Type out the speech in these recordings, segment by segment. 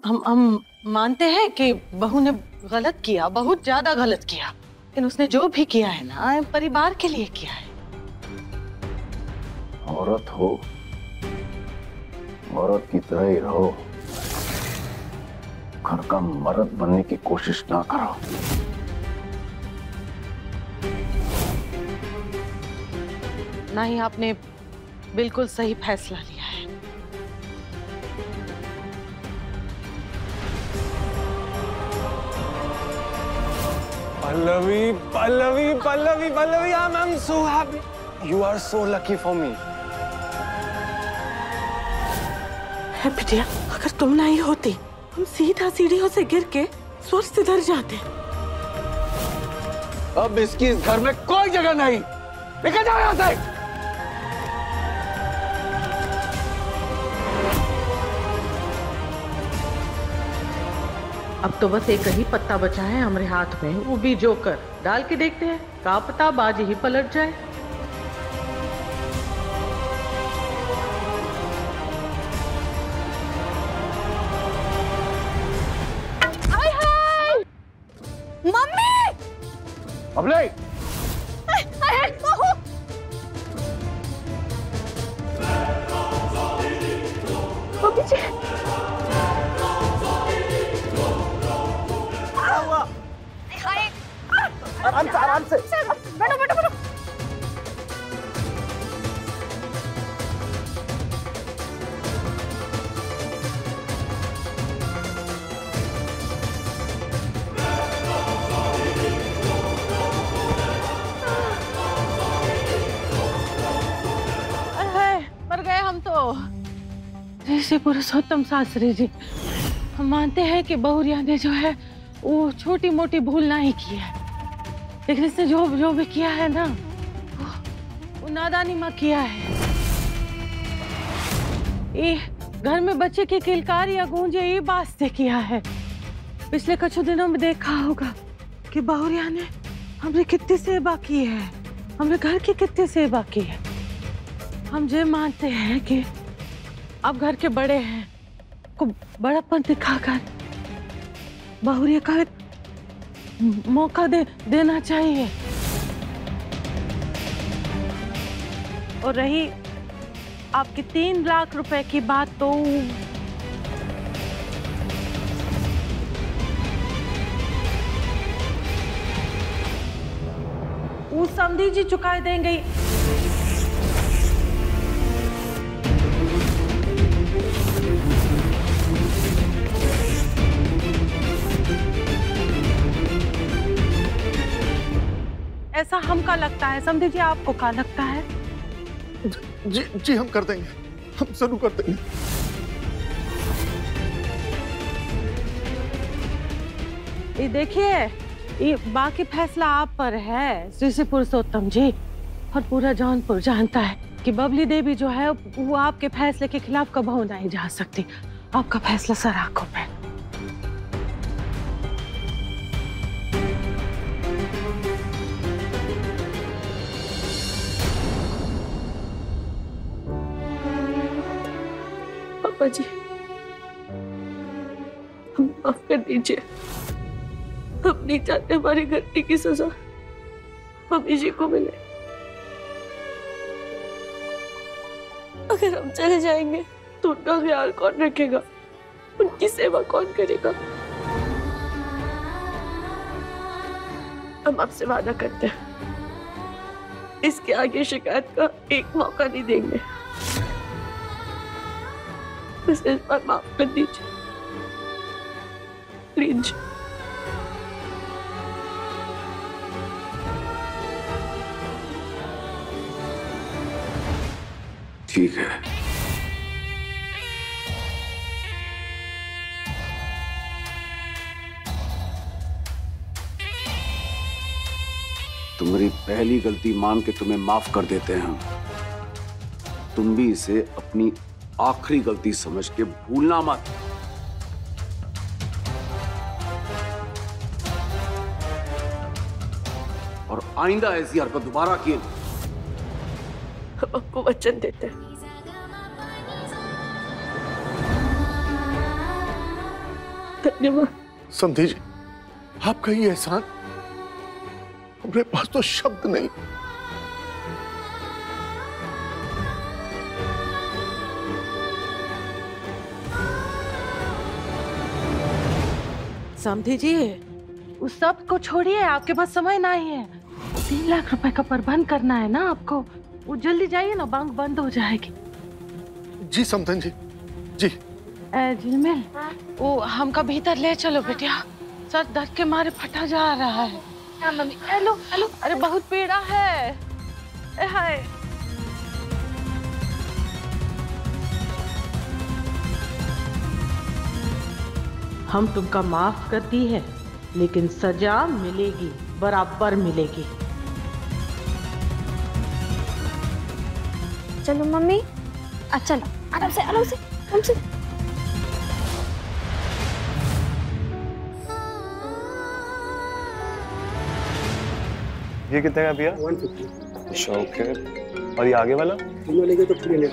हम मानते हैं कि बहू ने गलत किया, बहुत ज्यादा गलत किया, लेकिन उसने जो भी किया है ना परिवार के लिए किया है। औरत हो, औरत की तरह ही रहो, घर का मर्द बनने की कोशिश ना करो। ना ही आपने बिल्कुल सही फैसला लिया है। Pallavi, Pallavi, Pallavi, Pallavi, I'm so happy. You are so lucky for me. है बिटिया, अगर तुम नहीं होती हम सीधा सीढ़ियों से गिर के स्वर्ग से डर जाते। अब इसकी इस घर में कोई जगह नहीं, निकल जाओ यहाँ से। अब तो बस एक ही पत्ता बचा है हमारे हाथ में, वो भी जोकर। डाल के देखते हैं, क्या पता बाज ही पलट जाए। हाय हाय मम्मी, अब ले। हाय बहू। मम्मी जी आराम से, आराम से। बैठो बैठो बैठो। मर गए हम तो। ऋषि पुरुषोत्तम शास्त्री जी, हम मानते हैं कि बहुरिया ने जो है वो छोटी मोटी भूल नहीं की है, लेकिन इसने जो भी किया है ना वो नादानी में किया है। ये घर में बच्चे की किलकारी या गूंजे ये बात से किया है। पिछले कुछ दिनों में देखा होगा कि बहुरिया ने हमने कितनी सेवा की है, हमने घर की कितनी सेवा की है। हम ये मानते हैं कि अब घर के बड़े हैं को बड़ापन दिखाकर बहुरिया का एक मौका देना चाहिए। और रही आपकी 3 लाख रुपए की बात, तो वो समधी जी चुका देंगे। ऐसा हमका लगता है, समझे जी, आपको क्या लगता है? जी हम कर देंगे, हम जरूर कर देंगे। ये देखिए, ये बाकी फैसला आप पर है ऋषि पुरुषोत्तम जी। और पूरा जौनपुर जानता है कि बबली देवी जो है वो आपके फैसले के खिलाफ कभी नहीं जा सकती। आपका फैसला सर आंखों पे। पापा जी, हम माफ कर दीजिए। हम नहीं चाहते हमारी गलती की सजा मम्मी जी को मिले। अगर हम चले जाएंगे तो उनका ख्याल कौन रखेगा, उनकी सेवा कौन करेगा? हम आपसे वादा करते हैं, इसके आगे शिकायत का एक मौका नहीं देंगे। बस इस बार माफ कर दीजिए प्लीज। ठीक है, तुम्हारी पहली गलती मान के तुम्हें माफ कर देते हैं हम। तुम भी इसे अपनी आखिरी गलती समझ के भूलना मत। और आइंदा ऐसी हरकत दोबारा किए। हम आपको वचन देते हैं धन्यवाद। समधी जी, आपका ये एहसान, हमारे पास तो शब्द नहीं। समझे जी, उस सब को छोड़िए, आपके पास समय नहीं है। 3 लाख रुपए का प्रबंध करना है ना आपको। वो जल्दी जाइए ना, बैंक बंद हो जाएगी। जी समधन जी, जी। झिलमिल, वो हमका भीतर ले चलो बेटिया, सर दर्द के मारे फटा जा रहा है। हाँ मम्मी। हेलो हेलो, अरे बहुत पीड़ा है। हाय, हम तुमका माफ करती है, लेकिन सजा मिलेगी, बराबर मिलेगी। चलो मम्मी, चलो आराम से आराम से आराम से। ये कितने का भैया? 150। ओके, और ये आगे वाला? लेंगे तो 300।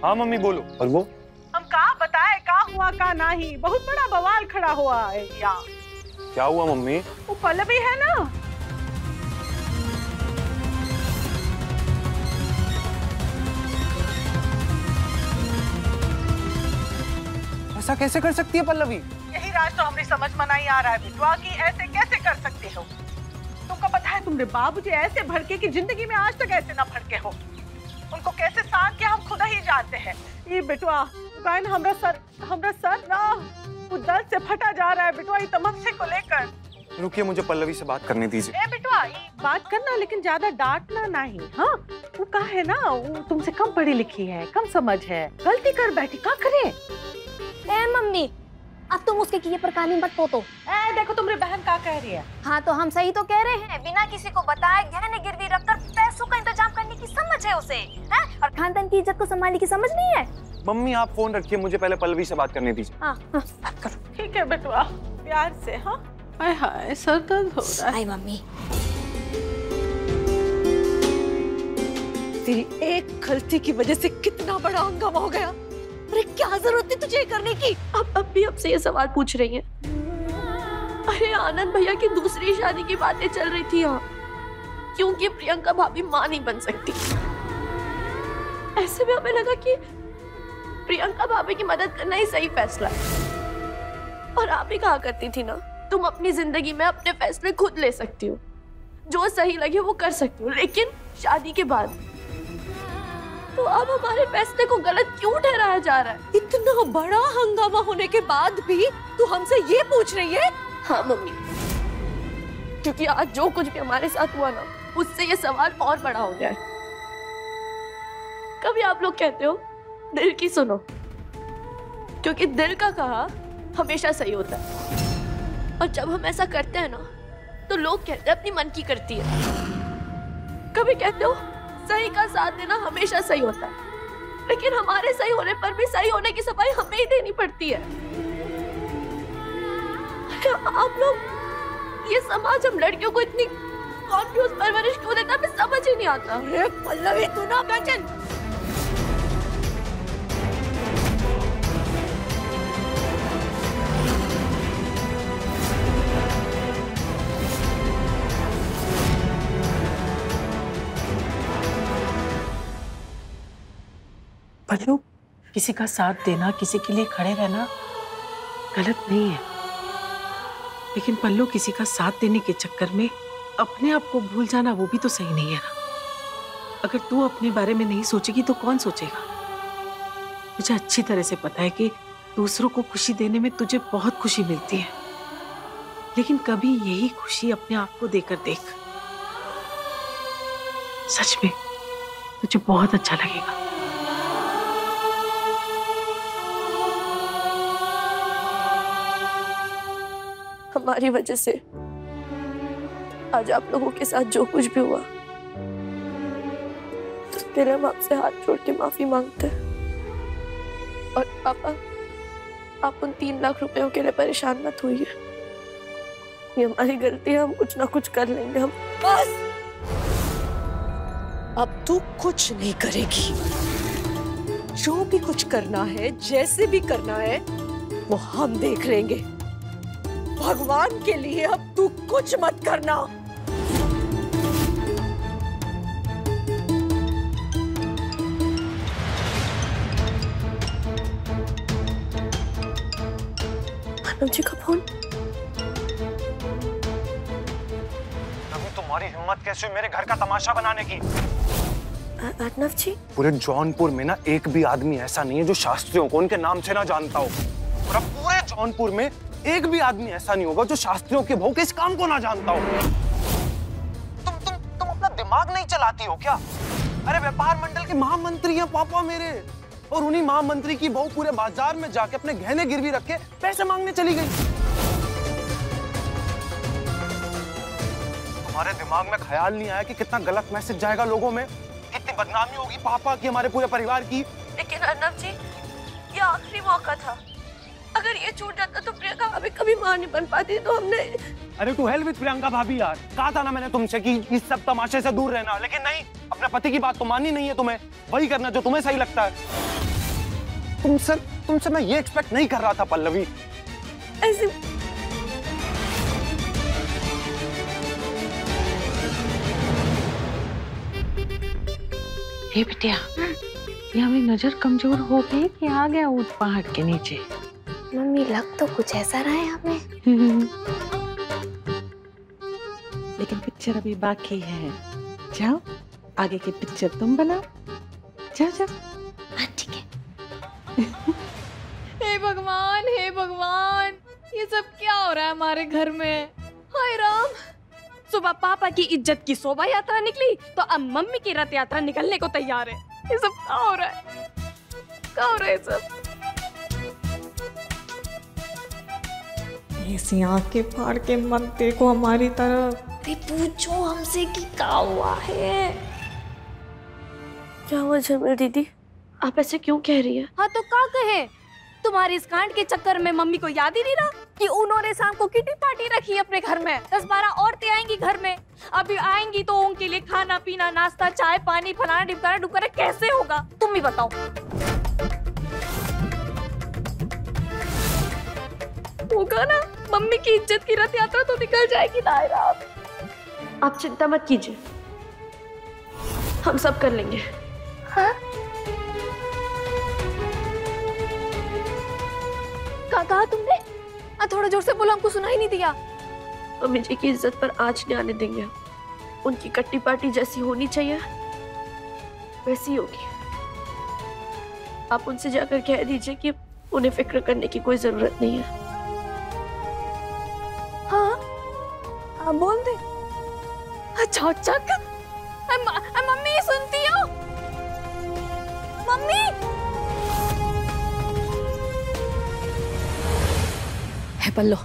हाँ मम्मी बोलो। और वो? हम कहा बताए का हुआ का नहीं, बहुत बड़ा बवाल खड़ा हुआ है यहाँ। क्या हुआ मम्मी? वो पल्लवी है ना, ऐसा कैसे कर सकती है पल्लवी? यही राज तो हमारी समझ में नहीं आ रहा है बिटवा की ऐसे कैसे कर सकते हो। तुमको पता है तुमने बाबूजी ऐसे भड़के कि जिंदगी में आज तक ऐसे ना भड़के हो। उनको कैसे शांत किया हम खुद ही जानते हैं। ये बिटवा काइन हमरा सर ना वो दर्द से फटा जा रहा है बिटवा, ये तमस्से को लेकर। रुकिए, मुझे पल्लवी से बात करने दीजिए। ए बिटवा, ये बात करना लेकिन ज्यादा डांटना नहीं। हाँ, वो कहा है ना, वो तुमसे कम पढ़ी लिखी है, कम समझ है, गलती कर बैठी, क्या करे। ए मम्मी, अब तुम उसके किए पर कानी मत पोतो। देखो तुम्हारी बहन क्या कह रही है। हाँ तो हम सही तो कह रहे हैं, बिना किसी को बताए गहने गिरवी रखकर पैसों का इंतजाम करने की समझ है उसे, हैं? और खानदान की इज्जत को संभालने की समझ नहीं है। मम्मी आप फोन रखिए, मुझे पहले पल्लवी से बात करने दीजिए। हाँ, बात करो। ठीक है बेटवा, प्यार से। हाँ, हाय हाय, सर दर्द हो रहा है। हाय मम्मी, तेरी एक गलती की वजह से कितना बड़ा हंगामा हो गया। अरे क्या जरूरत थी तुझे करने की? अब भी आपसे ये सवाल पूछ रही हैं। अरे आनंद भैया की दूसरी शादी की बातें चल रही थी यहाँ, क्योंकि प्रियंका भाभी मां नहीं बन सकती। ऐसे में हमें लगा कि प्रियंका भाभी की मदद करना ही सही फैसला है। और आप ही कहा करती थी ना, तुम अपनी जिंदगी में अपने फैसले खुद ले सकती हो, जो सही लगे वो कर सकती हो, लेकिन शादी के बाद तो अब हमारे फैसले को गलत क्यों ठहराया जा रहा है? इतना बड़ा हंगामा होने के बाद भी तू हमसे ये पूछ रही है? हाँ मम्मी, क्योंकि आज जो कुछ भी हमारे साथ हुआ ना, उससे ये सवाल और बड़ा हो गया है। कभी आप लोग कहते हो दिल की सुनो, क्योंकि दिल का कहा हमेशा सही होता है। और जब हम ऐसा करते हैं ना, तो लोग कहते हैं अपनी मन की करती है। कभी कहते हो सही का साथ देना हमेशा सही होता है, लेकिन हमारे सही होने पर भी सही होने की सफाई हमें ही देनी पड़ती है। आप लोग, ये समाज हम लड़कियों को इतनी कॉन्फ्यूज परवरिश क्यों देता है, समझ ही नहीं आता। अरे पल्लवी, तू ना बचन। पल्लू, किसी का साथ देना, किसी के लिए खड़े रहना गलत नहीं है, लेकिन पल्लू किसी का साथ देने के चक्कर में अपने आप को भूल जाना वो भी तो सही नहीं है ना। अगर तू अपने बारे में नहीं सोचेगी तो कौन सोचेगा। मुझे अच्छी तरह से पता है कि दूसरों को खुशी देने में तुझे बहुत खुशी मिलती है, लेकिन कभी यही खुशी अपने आप को देकर देख। सच में तुझे बहुत अच्छा लगेगा। हमारी वजह से आज आप लोगों के साथ जो कुछ भी हुआ, तो उसके लिए हम आपसे हाथ जोड़ के माफी मांगते हैं। और पापा, आप उन 3 लाख रुपयों के लिए परेशान मत होइए, ये हमारी गलती है, हम कुछ ना कुछ कर लेंगे। हम बस, अब तू कुछ नहीं करेगी। जो भी कुछ करना है, जैसे भी करना है, वो हम देख लेंगे। भगवान के लिए अब तू कुछ मत करना। अनुज जी का फोन। तुम्हारी हिम्मत कैसे हुई मेरे घर का तमाशा बनाने की? अर्नव जी, पूरे जौनपुर में ना एक भी आदमी ऐसा नहीं है जो शास्त्रियों को उनके नाम से ना जानता हो। और अब पूरे जौनपुर में एक भी आदमी ऐसा नहीं होगा जो शास्त्रियों के बहू के इस काम को ना जानता हो। तुम अपना दिमाग नहीं चलाती हो क्या? अरे व्यापार मंडल के महामंत्री हैं पापा मेरे, और उन्हीं महामंत्री की बहू पूरे बाजार में जाके अपने गहने गिरवी रख के पैसे मांगने चली गई। हमारे दिमाग में ख्याल नहीं आया कि कितना गलत मैसेज जाएगा लोगों में, कितनी बदनामी होगी पापा की, हमारे पूरे परिवार की। लेकिन अर्नव जी, ये आखिरी मौका था। अगर ये छूट जाता तो प्रियंका भाभी कभी मां नहीं बन पाती। तो हमने अरे टू हेल विद प्रियंका भाभी यार, कहा था ना मैंने तुमसे कि इस सब तमाशे से दूर रहना, लेकिन नहीं, अपने पति की बात तो माननी नहीं है तुम्हें, वही करना जो तुम्हें सही लगता है। तुमसे मैं ये एक्सपेक्ट नहीं कर रहा था पल्लवी। ऐसे हे बिटिया, ये हमें नजर कमजोर हो गई कि आ गया ऊंट पहाड़ के नीचे। मम्मी लग तो कुछ ऐसा रहा है हमें। लेकिन पिक्चर अभी बाकी है। जाओ, आगे की पिक्चर तुम बनाओ। जाओ जाओ। हाँ ठीक है। हे भगवान, हे भगवान, ये सब क्या हो रहा है हमारे घर में? हाय राम, सुबह पापा की इज्जत की शोभा यात्रा निकली तो अब मम्मी की रथ यात्रा निकलने को तैयार है। ये सब क्या हो रहा है? क्या हो रहा है सब? ऐसी आंखें फाड़ के मत देखो हमारी तरफ। पूछो हमसे कि क्या हुआ है। क्या हुआ झरमल दीदी, आप ऐसे क्यों कह रही है? हाँ तो क्या कहे, तुम्हारी इस कांड के चक्कर में मम्मी को याद ही नहीं रहा कि उन्होंने शाम को किटी पार्टी रखी अपने घर में। 10-12 औरतें आएंगी घर में, अभी आएंगी तो उनके लिए खाना पीना, नाश्ता, चाय पानी, फलाना ढिमकाना डुबकाना कैसे होगा, तुम ही बताओ। होगा ना, मम्मी की इज्जत की रथ यात्रा तो निकल जाएगी दायरा। आप चिंता मत कीजिए, हम सब कर लेंगे। हाँ? क्या कहा तुमने? थोड़ा जोर से बोलो, हमको सुनाई नहीं दिया। मम्मी जी की इज्जत पर आंच नहीं आने देंगे। उनकी कट्टी पार्टी जैसी होनी चाहिए वैसी होगी। आप उनसे जाकर कह दीजिए कि उन्हें फिक्र करने की कोई जरूरत नहीं है। हाँ बोल दे। अच्छा मम्मी सुनती हो? मम्मी है पल्लो,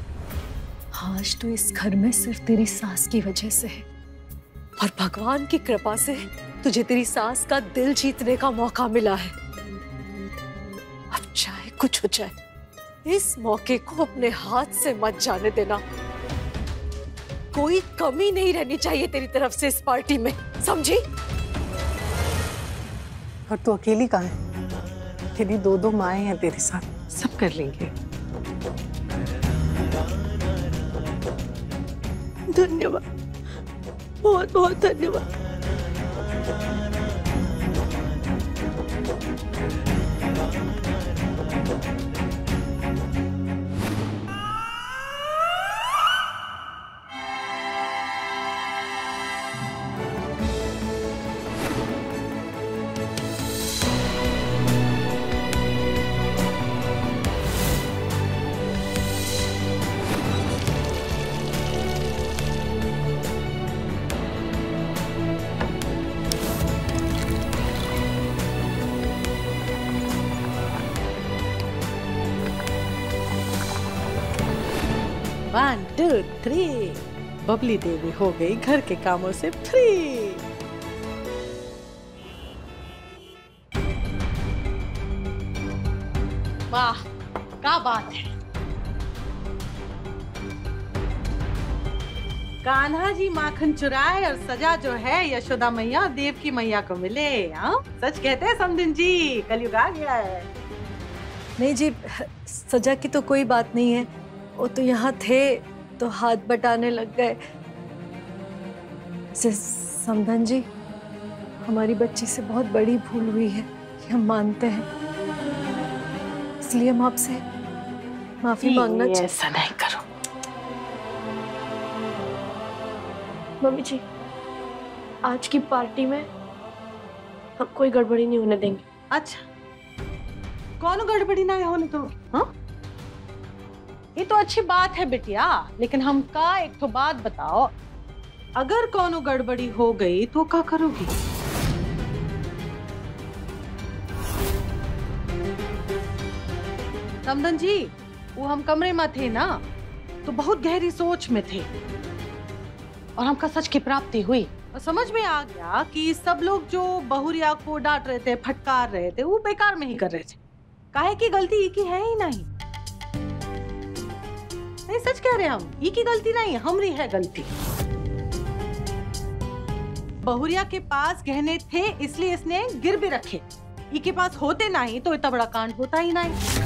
आज तो इस घर में सिर्फ तेरी सास की वजह से है, और भगवान की कृपा से तुझे तेरी सास का दिल जीतने का मौका मिला है। अब चाहे कुछ हो जाए, इस मौके को अपने हाथ से मत जाने देना। कोई कमी नहीं रहनी चाहिए तेरी तरफ से इस पार्टी में, समझी? और तू अकेली कहाँ है? तेरी 2 माएं हैं तेरे साथ, सब कर लेंगे। धन्यवाद, बहुत बहुत धन्यवाद। One, 2, 3, बबली देवी हो गई घर के कामों से फ्री। वाह, क्या बात है। कान्हा जी माखन चुराए और सजा जो है यशोदा मैया और देव की मैया को मिले। हाँ, सच कहते हैं समदिन जी, कलयुग आ गया है। नहीं जी, सजा की तो कोई बात नहीं है, वो तो यहाँ थे तो हाथ बटाने लग गए। समधन जी, हमारी बच्ची से बहुत बड़ी भूल हुई है, ये हम मानते हैं, इसलिए हम आपसे माफी मांगना चाहते। ऐसा नहीं करो मम्मी जी, आज की पार्टी में हम कोई गड़बड़ी नहीं होने देंगे। अच्छा, कौन गड़बड़ी ना होने तो? हाँ, ये तो अच्छी बात है बिटिया, लेकिन हमका एक तो बात बताओ, अगर कौन गड़बड़ी हो गई तो क्या करोगी? समधन जी, वो हम कमरे में थे ना, तो बहुत गहरी सोच में थे और हमका सच की प्राप्ति हुई और समझ में आ गया कि सब लोग जो बहुरिया को डांट रहे थे, फटकार रहे थे, वो बेकार में ही कर रहे थे। काहे की गलती की है ही नहीं। नहीं, सच कह रहे हम, ई की गलती नहीं, हमरी है गलती। बहुरिया के पास गहने थे इसलिए इसने गिर भी रखे, ई के पास होते नहीं तो इतना बड़ा कांड होता ही नहीं।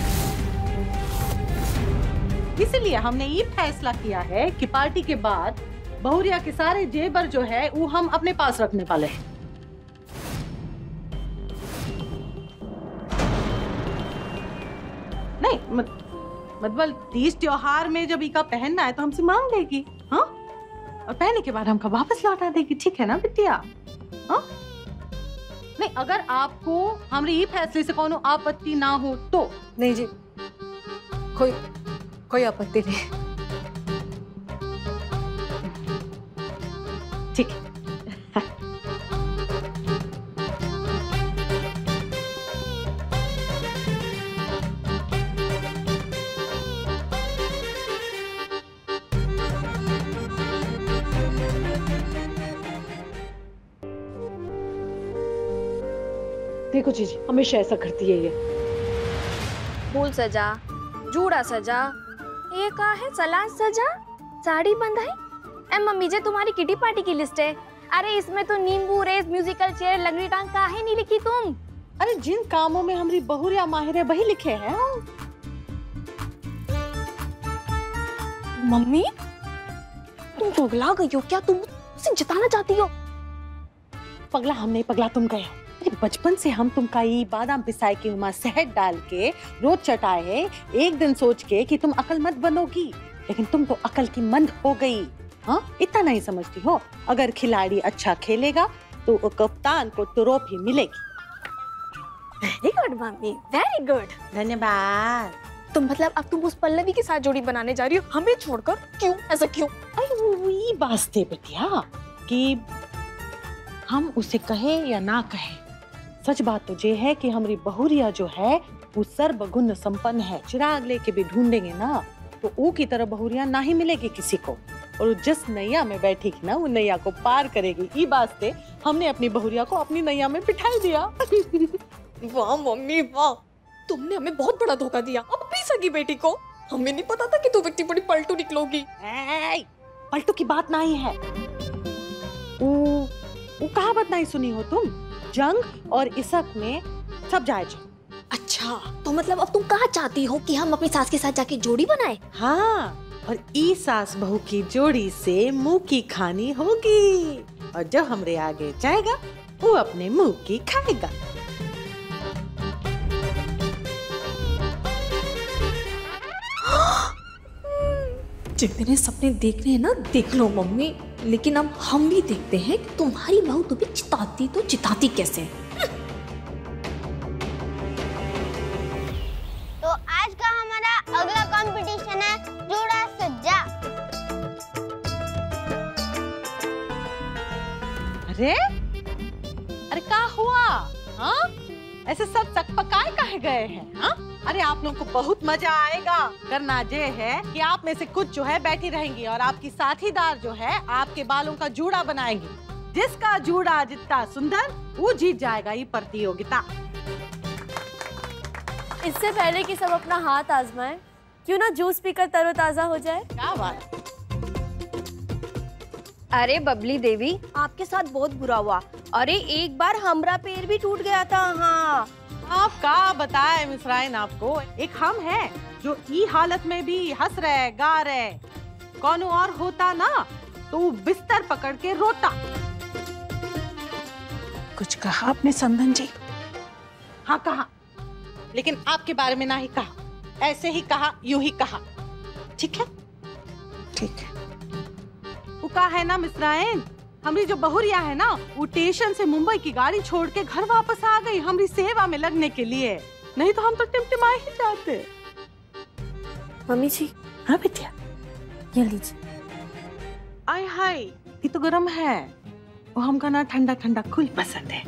इसलिए हमने ये फैसला किया है कि पार्टी के बाद बहुरिया के सारे जेवर जो है वो हम अपने पास रखने वाले हैं। नहीं मतलब तीज त्योहार में जब इका पहनना है तो हमसे मांग लेगी, हाँ, और पहनने के बाद हमका वापस लौटा देगी। ठीक है ना बिटिया? हाँ, नहीं, अगर आपको हमारे ये फैसले से कोनो आपत्ति ना हो तो। नहीं जी, कोई आपत्ति नहीं। ठीक है। देखो जीजी, हमेशा ऐसा करती है ये। फूल सजा, जूड़ा सजा, ये का है, सलाद सजा, साड़ी बंधाई। ए मम्मी जी, तुम्हारी किटी पार्टी की लिस्ट है। अरे इसमें तो नींबू रेस, म्यूजिकल चेयर, लंगड़ी टांग काहे नहीं लिखी तुम? अरे जिन कामों में हमारी बहुरिया माहिर है वही लिखे हैं। मम्मी, तुम पगला गई हो क्या? तुम मुझसे जिताना चाहती हो? पगला हम नहीं, पगला तुम गए हो। अरे बचपन से हम तुमका ये बादाम पिसाई के उमा शहद डाल के रोज चटाए हैं, एक दिन सोच के कि तुम अकलमंद बनोगी, लेकिन तुम तो अकल की मंद हो गई। हाँ, इतना नहीं समझती हो? अगर खिलाड़ी अच्छा खेलेगा तो कप्तान को ट्रॉफी मिलेगी। Very good mummy, very good, धन्यवाद। तो मतलब अब तुम उस पल्लवी के साथ जोड़ी बनाने जा रही हो, हमें छोड़कर? क्यों, ऐसा क्यों? अरे वो ये बात थे बेटिया कि हम उसे कहे या ना कहे, सच बात तो ये है कि हमारी बहुरिया जो है वो सर्वगुण संपन्न है। चिराग लेके भी ढूंढेंगे ना तो वो की तरह बहुरिया ना ही मिलेगी किसी को, और जिस नैया में बैठेगी ना वो नैया को पार करेगी। ये बात से हमने अपनी बहुरिया को अपनी नैया में बिठा दिया। वाह मम्मी वाह, तुमने हमें बहुत बड़ा धोखा दिया अपनी सगी बेटी को। हमें नहीं पता था कि तू इतनी बड़ी पलटू निकलोगी। पलटू की बात नहीं है, वो कहावत नहीं सुनी हो तुम, जंग और इशक में सब जायज। अच्छा, तो मतलब अब तुम कहा चाहती हो कि हम अपनी सास के साथ जाके जोड़ी बनाए? हाँ, और ई सास बहू की जोड़ी से मुंह की खानी होगी, और जो हमरे आगे जाएगा वो अपने मुंह की खाएगा। जितने सपने देख रहे हैं ना देख लो मम्मी, लेकिन अब हम भी देखते हैं कि तुम्हारी बहू तो भी चिताती तो चिताती कैसे। तो आज का हमारा अगला कंपटीशन है जूड़ा सज्जा। अरे क्या हुआ? हाँ, ऐसे सब चकपकाए काहे गए हैं? हाँ, अरे आप लोगों को बहुत मजा आएगा। करना ये है कि आप में से कुछ जो है बैठी रहेंगी और आपकी साथीदार जो है आपके बालों का जूड़ा बनाएंगी। जिसका जूड़ा जितना सुंदर वो जीत जाएगा ये प्रतियोगिता। इससे पहले कि सब अपना हाथ आजमाएं, क्यों ना जूस पीकर तरोताजा हो जाए? क्या बात। अरे बबली देवी, आपके साथ बहुत बुरा हुआ। अरे एक बार हमरा पैर भी टूट गया था। हाँ, आप क्या बताए मिसराइन आपको, एक हम हैं जो ई हालत में भी हंस रहे गा रहे। कौन और होता ना तो वो बिस्तर पकड़ के रोता। कुछ कहा आपने समधन जी? हाँ कहा, लेकिन आपके बारे में ना ही कहा, ऐसे ही कहा, यूं ही कहा। ठीक है? ठीक है। वो कहा है ना मिस्राइन, हमारी जो बहुरिया है ना वो स्टेशन से मुंबई की गाड़ी छोड़ के घर वापस आ गई हमारी सेवा में लगने के लिए, नहीं तो हम तो टिमटिमा ही जाते। मम्मी जी। हाँ बिटिया, ये लीजिए। आय हाय, ये तो गर्म है। वो हमका ना ठंडा ठंडा कुल पसंद है।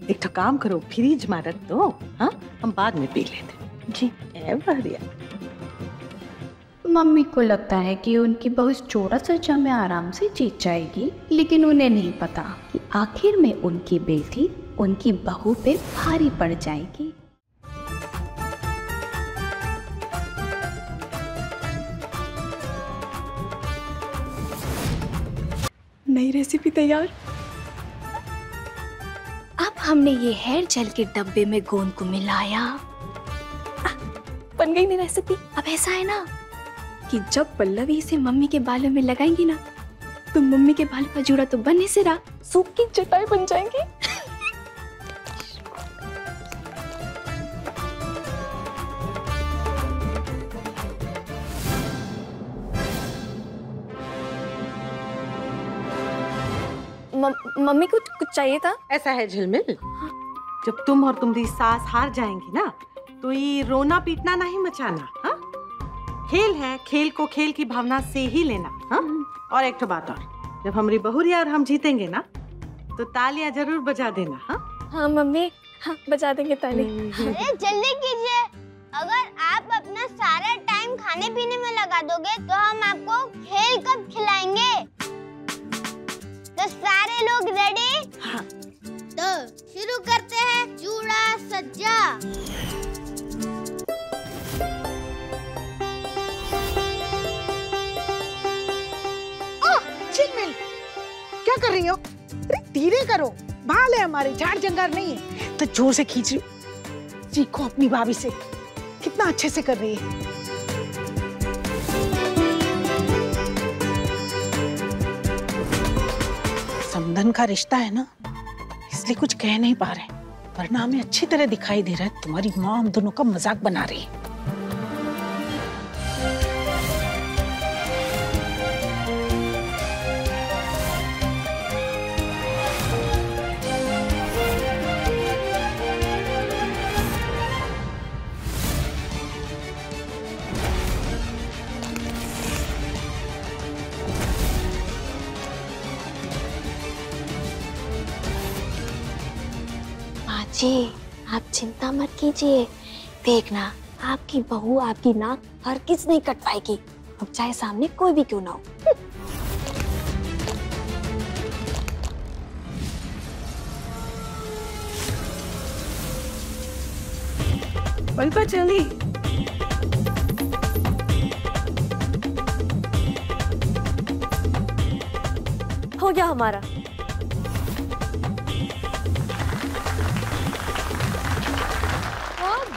एक तो काम करो, फ्रिज में रख दो, हाँ हम बाद में पी लेते। जी। बढ़िया। मम्मी को लगता है कि उनकी बहू चौड़ा सजा में आराम से जीत जाएगी, लेकिन उन्हें नहीं पता कि आखिर में उनकी बेटी उनकी बहू पे भारी पड़ जाएगी। नई रेसिपी तैयार। अब हमने ये हेयर जेल के डब्बे में गोंद को मिलाया। बन गई नई रेसिपी। अब ऐसा है ना कि जब पल्लवी इसे मम्मी के बालों में लगाएंगी ना तो मम्मी के बाल का जूड़ा तो बन ही से रहा, सूप की चटाई बन जाएंगी। मम्मी कुछ चाहिए था? ऐसा है झिलमिल, जब तुम और तुम्हारी सास हार जाएंगी ना तो ये रोना पीटना नहीं मचाना। हाँ, खेल है, खेल को खेल की भावना से ही लेना। हाँ, और एक तो बात और, जब हमारी बहुरिया और हम जीतेंगे ना तो तालियां जरूर बजा देना। हाँ हाँ मम्मी, हाँ बजा देंगे ताली। अरे जल्दी कीजिए, अगर आप अपना सारा टाइम खाने पीने में लगा दोगे तो हम आपको खेल कब खिलाएंगे? तो सारे लोग रेडी? हाँ। तो शुरू करते हैं जूड़ा सज्जा। झिलमिल, क्या कर रही हो? अरे धीरे करो, बाल है हमारे, झाड़ जंगार नहीं है तो जोर से खींच रही हो। सीखो अपनी भाभी से, कितना अच्छे से कर रही है। समधन का रिश्ता है ना, इसलिए कुछ कह नहीं पा रहे, वरना हमें अच्छी तरह दिखाई दे रहा है तुम्हारी माँ हम दोनों का मजाक बना रही है। जी आप चिंता मत कीजिए, देखना आपकी बहू आपकी नाक हरगिज नहीं कट पाएगी, अब चाहे सामने कोई भी क्यों ना हो। पलपा चली। हो गया हमारा।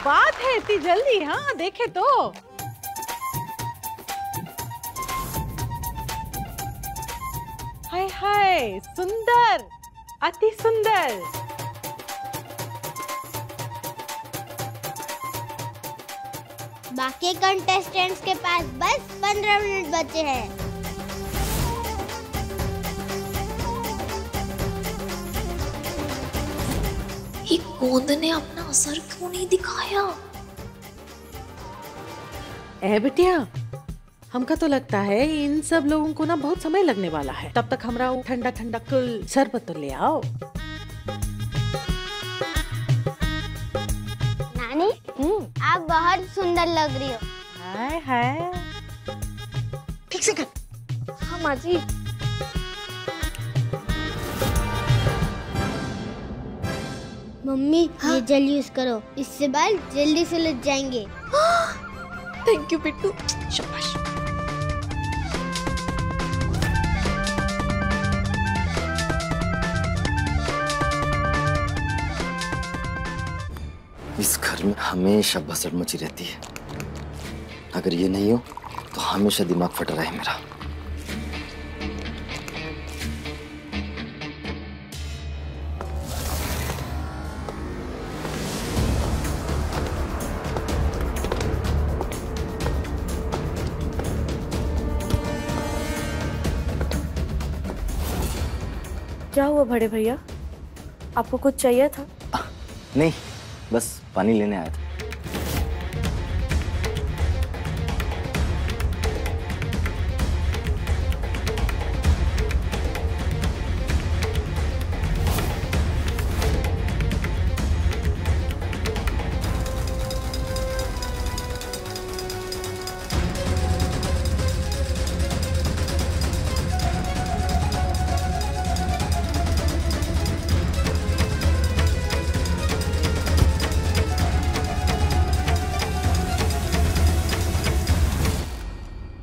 बात है इतनी जल्दी? हाँ देखे तो। हाय हाय, सुंदर, अति सुंदर। बाकी कंटेस्टेंट्स के पास बस 15 मिनट बचे हैं। एक गोंद ने अपना असर क्यों नहीं दिखाया? ए बिटिया, हमका तो लगता है इन सब लोगों को ना बहुत समय लगने वाला है, तब तक हमरा ठंडा ठंडा कुल शरबत तो ले आओ। नानी, आप बहुत सुंदर लग रही हो। हाय हाय, ठीक से कर। हाँ माँ जी। मम्मी, ये जेल यूज करो, इससे बाल जल्दी से लग जाएंगे। थैंक यू बिट्टू, शाबाश। इस घर में हमेशा भसड़ मची रहती है, अगर ये नहीं हो तो हमेशा दिमाग फट रहा है मेरा। क्या हुआ बड़े भैया, आपको कुछ चाहिए था? नहीं, बस पानी लेने आया था।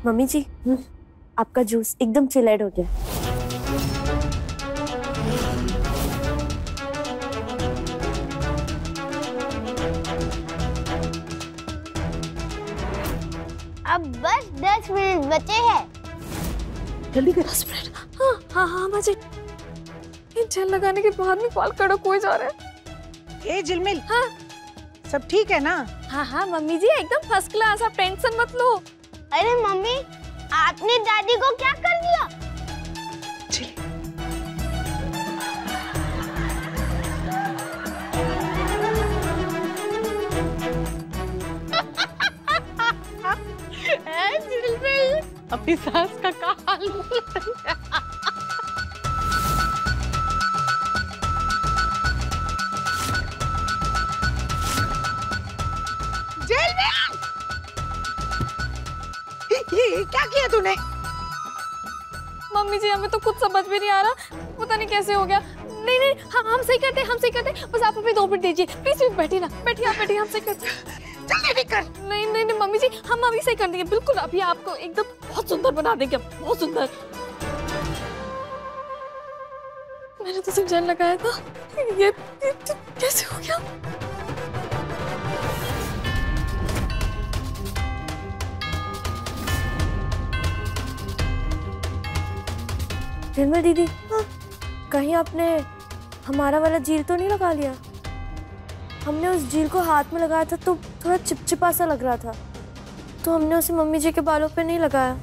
मम्मी जी, आपका जूस एकदम चिल्ड हो गया। अब बस 10 मिनट बचे हैं। जल्दी कर। 10 मिनट? हाँ हाँ माँ जी। ये जेल लगाने के बाद में बाल कड़क हो जा रहे हैं। ए झिलमिल, हाँ सब ठीक है ना? हाँ हाँ मम्मी जी एकदम फर्स्ट क्लास, आप टेंशन मत लो। अरे मम्मी, आपने दादी को क्या कर दिया? अपनी सास का हाल जेल में ये क्या किया तूने? मम्मी जी हमें तो कुछ समझ भी नहीं आ रहा, पता नहीं कैसे हो गया। नहीं नहीं हम सही करते, हम सही करते, बस आप हमें 2 मिनट दीजिए प्लीज। बैठिए ना, बैठिए आप, बैठिए, हम सही करते। जल्दी कर। नहीं नहीं नहीं मम्मी जी, हम अभी सही कर देंगे, बिल्कुल अभी आपको एकदम बहुत सुंदर बना देंगे, बहुत सुंदर। मैंने तो सिर्फ जेल लगाया था, ये कैसे हो गया? निर्मल दीदी, कहीं आपने हमारा वाला जील तो नहीं लगा लिया? हमने उस जील को हाथ में लगाया था तो थोड़ा चिपचिपा सा लग रहा था, तो हमने उसे मम्मी जी के बालों पे नहीं लगाया।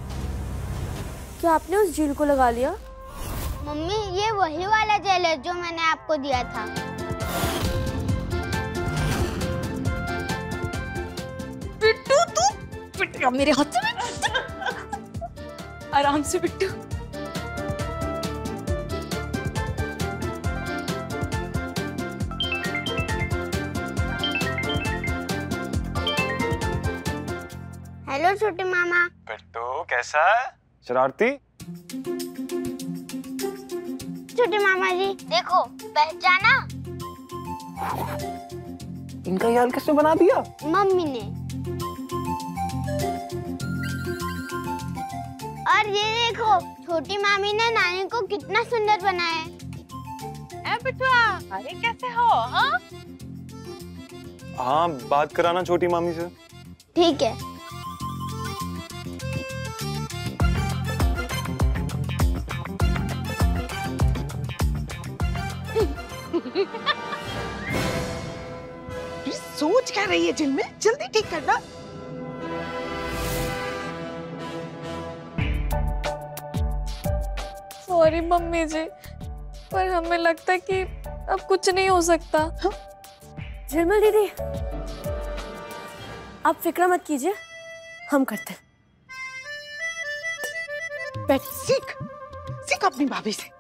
क्या आपने उस जील को लगा लिया? मम्मी, ये वही वाला जेल है जो मैंने आपको दिया था। बिट्टू, तू बिट्टू मेरे हाथ से। आराम से बिट्टू। हेलो छोटे मामा। बिट्टू कैसा है? शरारती? छोटे मामा जी देखो, पहचाना? इनका ये हाल किसने बना दिया? मम्मी ने। और ये देखो, छोटी मामी ने नानी को कितना सुंदर बनाया है। बिट्टुआ, अरे कैसे हो? हाँ, बात कराना छोटी मामी से। ठीक है। सोच क्या रही है झिलमिल? जल्दी ठीक करना। सॉरी मम्मी जी, पर हमें लगता है कि अब कुछ नहीं हो सकता। झिलमिल दीदी, आप फिक्र मत कीजिए, हम करते। बैठ, सीख सीख अपनी भाभी से।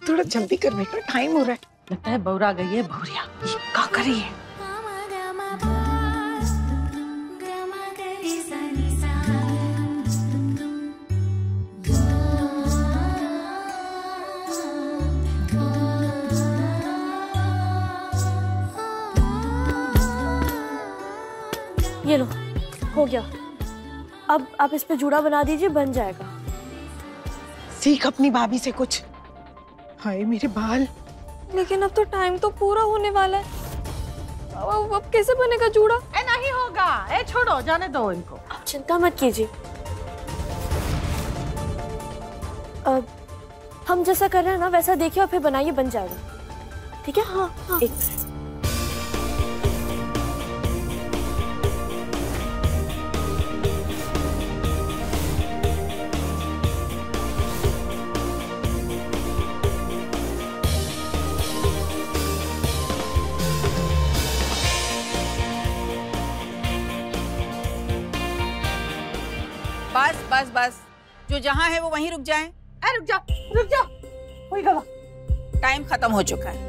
थोड़ा जल्दी करने का टाइम हो रहा है। लगता है बौरा गई है भौरिया। क्या करी है? ये लो, हो गया। अब आप इस पे जूड़ा बना दीजिए, बन जाएगा। सीख अपनी भाभी से कुछ। हाय मेरे बाल। लेकिन अब तो टाइम तो पूरा होने वाला है। अब कैसे बनेगा जूड़ा? ए नहीं होगा, ए छोड़ो, जाने दो इनको। आप चिंता मत कीजिए, अब हम जैसा कर रहे हैं ना वैसा देखिए और फिर बनाइए, बन जाएगा। ठीक है? हाँ, हाँ। एक बस बस बस, जो जहाँ है वो वहीं रुक जाएं। रुक जाओ, रुक जाओ, कोई गवा। टाइम खत्म हो चुका है।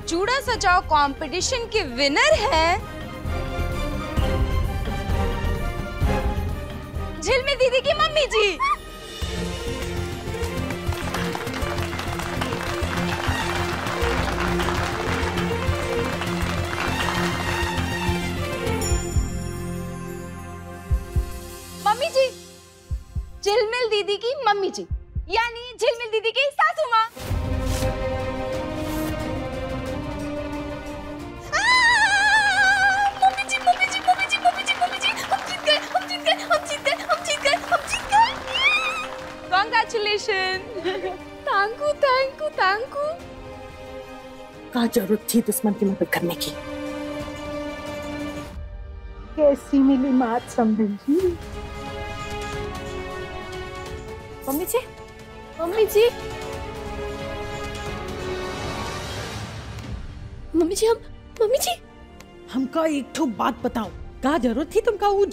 जूड़ा सजाओ कंपटीशन के विनर है झिलमिल दीदी की मम्मी जी। मम्मी जी, झिलमिल दीदी की मम्मी जी यानी झिलमिल दीदी की सासू माँ। Congratulations! Thank you, thank you, thank you. क्या जरूरत थी दुश्मन की मदद करने की? कैसी मिली मात संभल जी? मम्मी जी, मम्मी जी, मम्मी जी, मम्मी जी, हमका एक ठो बात बताओ, क्या जरूरत थी तुमका वो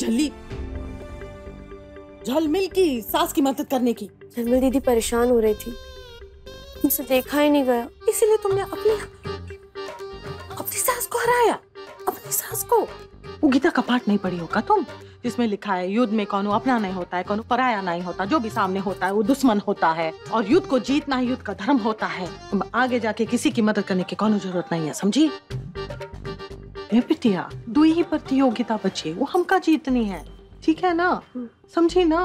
झलमिल की सास की मदद करने की? झलमिल दीदी परेशान हो रही थी, तुमसे देखा ही नहीं गया, इसीलिए तुमने अपनी सास को हराया। अपनी सास को? वो गीता का पाठ नहीं पढ़ी होगा तुम, जिसमें लिखा है युद्ध में कौन अपना नहीं होता है, कौन पराया नहीं होता, जो भी सामने होता है वो दुश्मन होता है, और युद्ध को जीतना युद्ध का धर्म होता है। आगे जाके किसी की मदद करने की कोनो जरूरत नहीं है, समझी? बिटिया, दो ही प्रतियोगिता बची, वो हमका जीतनी है, ठीक है ना? समझी ना?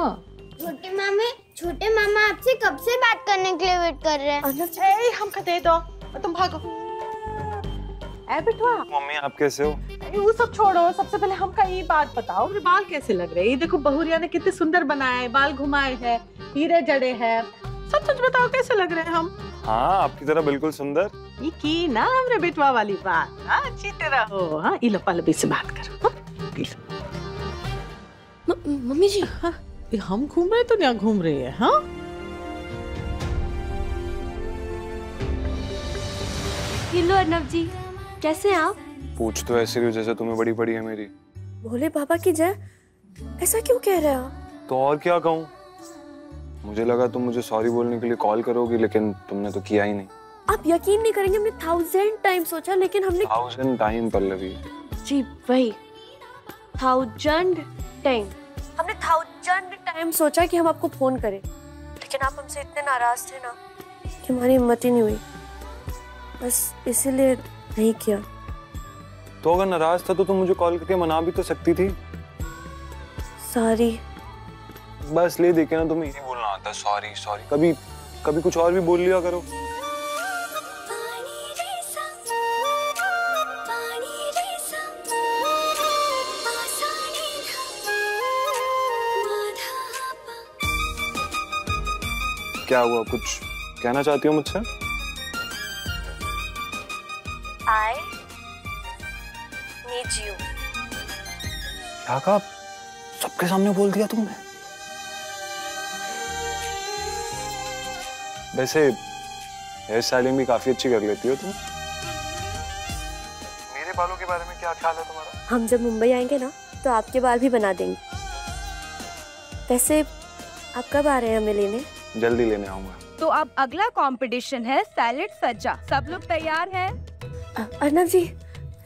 छोटे मामा आपसे कब से बात करने के लिए वेट कर रहे हैं। हमका दे दो, तुम भागो। बिटवा, मम्मी आप कैसे हो? वो सब छोड़ो, सबसे पहले हमका ये बात बताओ, मेरे बाल कैसे लग रहे हैं? ये देखो बहुरिया ने कितने सुंदर बनाए हैं, बाल घुमाए हैं, हीरे जड़े हैं, सब सच बताओ कैसे लग रहे हैं हम? हाँ, आपकी तरह बिल्कुल सुंदर। ये की ना हमरे बेटवा वाली बात, हाँ जीते रहो। हाँ, इलो पलबी से बात करो। मम्मी जी, हाँ, हम घूम रहे तो नहीं घूम रहे हैं? हाँ, हेलो अर्नव जी, कैसे हैं आप? पूछ तो ऐसे रही जैसे तुम्हें बड़ी पड़ी है मेरी। भोले बाबा की जय, ऐसा क्यों कह रहे हो? तो और क्या कहूँ? मुझे लगा तुम मुझे सॉरी बोलने के लिए कॉल करोगी, लेकिन तुमने तो किया ही नहीं। आप यकीन नहीं करेंगे, हमने 1000 टाइम सोचा, लेकिन हमने 1000 टाइम पल्लवी। जी वही 1000 टाइम, हमने 1000 टाइम सोचा कि हम आपको फोन करें, लेकिन आप हमसे इतने नाराज थे ना कि हमारी हिम्मत ही नहीं हुई, बस इसीलिए नहीं किया। तो अगर नाराज था तो तुम मुझे कॉल करके मना भी तो सकती थी। सॉरी। बस ले देखे ना, तुम्हें यही बोलना आता है, सॉरी सॉरी। कभी कभी कुछ और भी बोल लिया करो। क्या हुआ, कुछ कहना चाहती हो मुझसे? I need you। क्या कहा? सबके सामने बोल दिया तुमने? वैसे हेयर स्टाइलिंग भी काफी अच्छी कर लेती हो तुम। मेरे बालों के बारे में क्या ख्याल है तुम्हारा? हम जब मुंबई आएंगे ना तो आपके बाल भी बना देंगे। वैसे आप कब आ रहे हैं हमें लेने? जल्दी लेने आऊंगा। तो अब अगला कंपटीशन है सैलेड सज्जा, सब लोग तैयार हैं? अर्नव जी,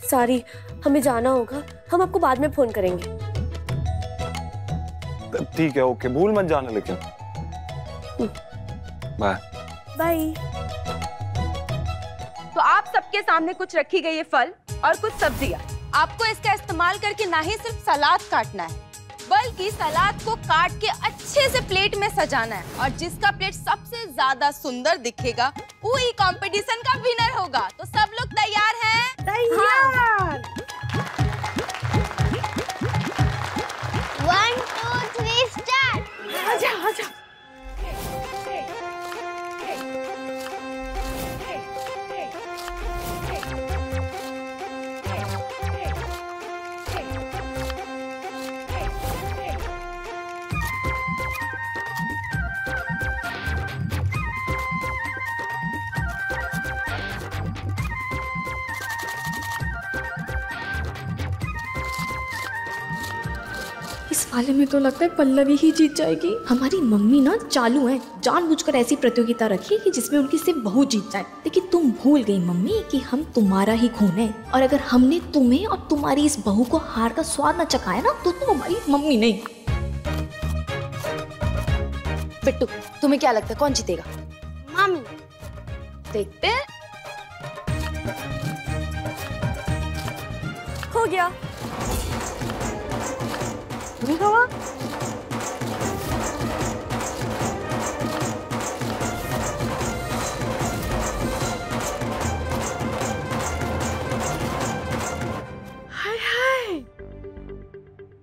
सॉरी, हमें जाना होगा, हम आपको बाद में फोन करेंगे। ठीक है, ओके, भूल मत जाना लेकिन। Bye bye. तो आप सबके सामने कुछ रखी गई है फल और कुछ सब्जियां। आपको इसका इस्तेमाल करके ना ही सिर्फ सलाद काटना है, बल्कि सलाद को काट के अच्छे से प्लेट में सजाना है, और जिसका प्लेट सबसे ज्यादा सुंदर दिखेगा वो ही कंपटीशन का विनर होगा। तो सब लोग तैयार हैं? तैयार। 1 2 3 स्टार्ट। आजा आजा। इस वाले में तो लगता है पल्लवी ही जीत जाएगी। हमारी मम्मी ना चालू है, जानबूझकर ऐसी प्रतियोगिता रखी कि जिसमें उनकी सिर्फ बहू जीत जाए। लेकिन तुम भूल गई मम्मी कि हम तुम्हारा ही खून है, और अगर हमने तुम्हें और तुम्हारी इस बहू को हार का स्वाद न चखाया ना तो तुम हमारी मम्मी नहीं। बिट्टू, तुम्हें क्या लगता है कौन जीतेगा? मम्मी। देखते हैं। हो गया। हाय हाय,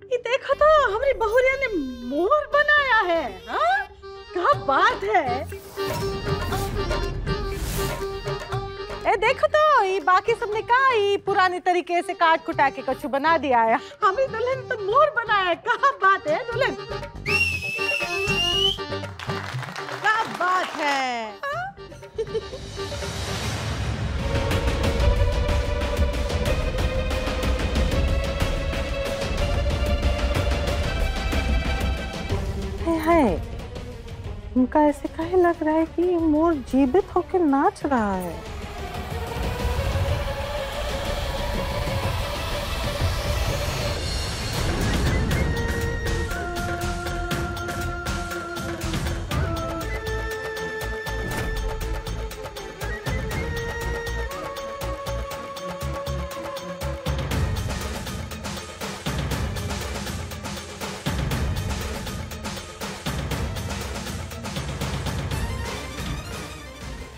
ये देखो तो हमारी बहुरिया ने मोर बनाया है। हाँ, क्या बात है। ए देखो तो ये बाकी सबने कहा ये पुराने तरीके से काट कुटा के कछु बना दिया है। हमें दुल्हन तो मोर बनाया है। क्या बात है दुल्हन, क्या बात है। हाय, उनका ऐसे काहे लग रहा है कि मोर जीवित होकर नाच रहा है।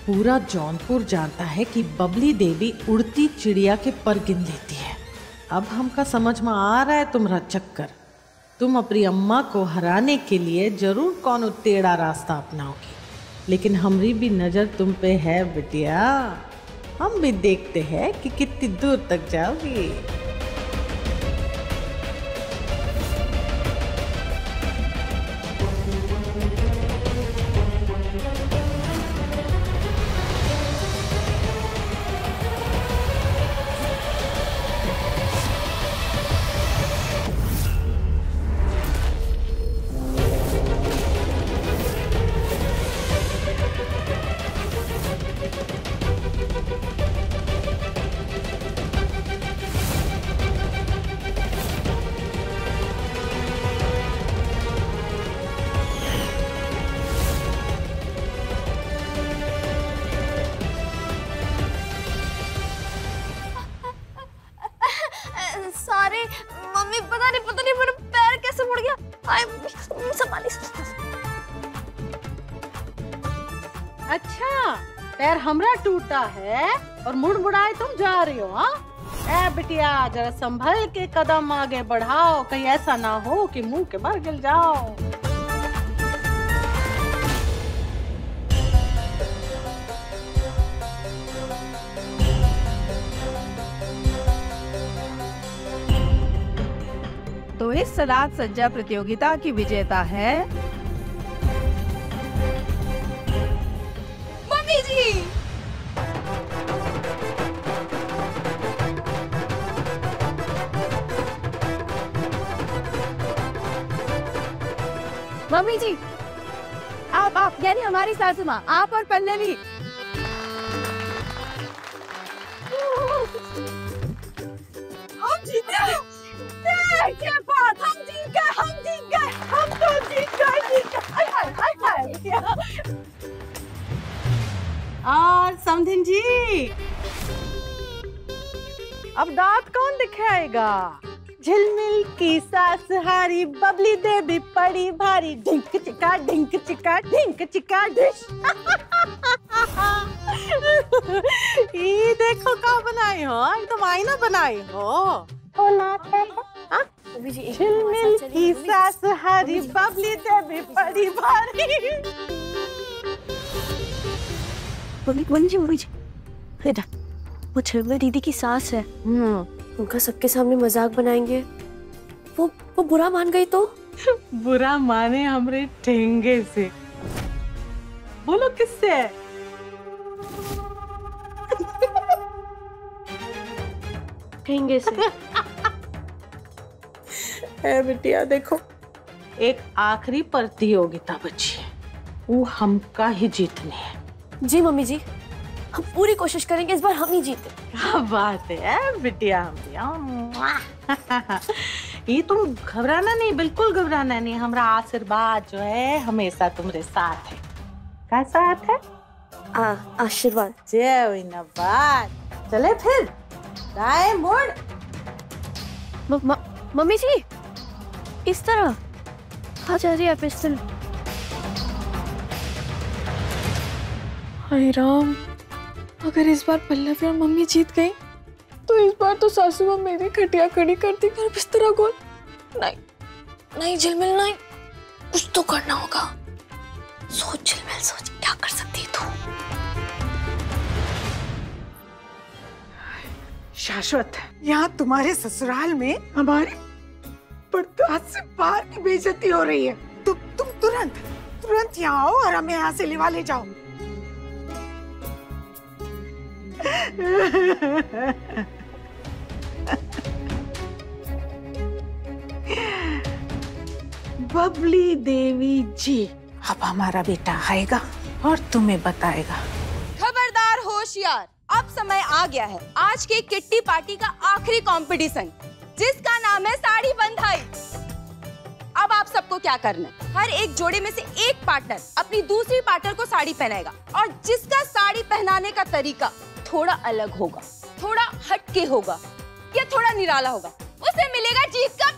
पूरा जौनपुर जानता है कि बबली देवी उड़ती चिड़िया के पर गिन लेती है। अब हमका समझ में आ रहा है तुम्हारा चक्कर। तुम अपनी अम्मा को हराने के लिए जरूर कौन टेढ़ा रास्ता अपनाओगी, लेकिन हमारी भी नजर तुम पे है बिटिया। हम भी देखते हैं कि कितनी दूर तक जाओगी। सारे मम्मी पता नहीं मेरा पैर कैसे मुड़ गया। संभाली। अच्छा, पैर हमरा टूटा है और मुड़ मुड़ाए तुम जा रही हो। हाँ ए बिटिया, जरा संभल के कदम आगे बढ़ाओ, कहीं ऐसा ना हो कि मुंह के बल गिर जाओ। तो इस सलाद सज्जा प्रतियोगिता की विजेता है मम्मी जी। मम्मी जी, आप यानी हमारी सासू माँ, आप और पल्लवी। और समधिन जी, अब दांत कौन दिखाएगा? झिलमिल की सास हारी, बबली देवी पड़ी भारी, ढिंक चिका ढिंक चिका ढिंक चिका डिश। ये देखो क्या बनाई हो, एकदम आईना बनाई हो। झिलमिल की सास हारी, बबली देवी पड़ी भारी। मम्मी जी, बेटा वो झिलमिल दीदी की सास है। उनका सबके सामने मजाक बनाएंगे, वो बुरा मान गई तो? बुरा माने हमरे ठेंगे से। बोलो किससे? ठेंगे से। बिटिया देखो, एक आखिरी प्रतियोगिता बची है, वो हमका ही जीतनी है। जी मम्मी जी, हम पूरी कोशिश करेंगे इस बार हम ही जीते। क्या बात है बिटिया। ये तुम घबराना नहीं, बिल्कुल घबराना नहीं। हमारा आशीर्वाद जो है हमेशा तुम्हारे साथ है। क्या साथ है? आशीर्वाद। जय नवाज। चले फिर दाएं मुड़। मम्मी जी, इस तरह आ जा रही है पिस्टल। हाय राम, अगर इस बार पल्लवी और मम्मी जीत गई तो इस बार तो सासू माँ मेरी खटिया खड़ी कर दी, घर बिस्तरा गोल। नहीं नहीं झिलमिल नहीं, कुछ तो करना होगा। सोच झिलमिल सोच, क्या कर सकती है तू? शाश्वत, यहाँ तुम्हारे ससुराल में हमारी बर्दाश्त से बाहर की बेइज्जती हो रही है। तुम तुरंत यहाँ आओ और हमें यहाँ से लिवा ले जाओ। बबली देवी जी, अब हमारा बेटा आएगा और तुम्हें बताएगा। खबरदार होशियार, अब समय आ गया है आज की किट्टी पार्टी का आखिरी कंपटीशन, जिसका नाम है साड़ी बंधाई। अब आप सबको क्या करना है, हर एक जोड़े में से एक पार्टनर अपनी दूसरी पार्टनर को साड़ी पहनाएगा, और जिसका साड़ी पहनाने का तरीका थोड़ा अलग होगा, थोड़ा हटके होगा या थोड़ा निराला होगा, उसे मिलेगा जीत का